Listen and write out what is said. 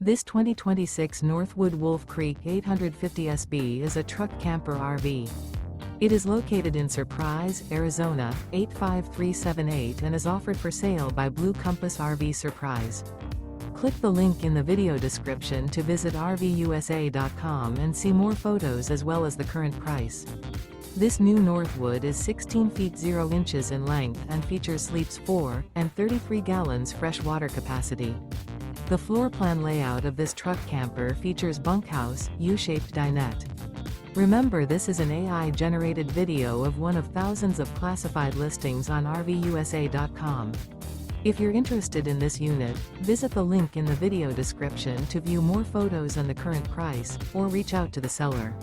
This 2026 Northwood Wolf Creek 850 SB is a truck camper RV. It is located in Surprise, Arizona, 85378 and is offered for sale by Blue Compass RV Surprise. Click the link in the video description to visit RVUSA.com and see more photos as well as the current price. This new Northwood is 16 feet 0 inches in length and features sleeps 4 and 33 gallons fresh water capacity. The floor plan layout of this truck camper features bunkhouse, U-shaped dinette. Remember, this is an AI-generated video of one of thousands of classified listings on RVUSA.com. If you're interested in this unit, visit the link in the video description to view more photos and the current price, or reach out to the seller.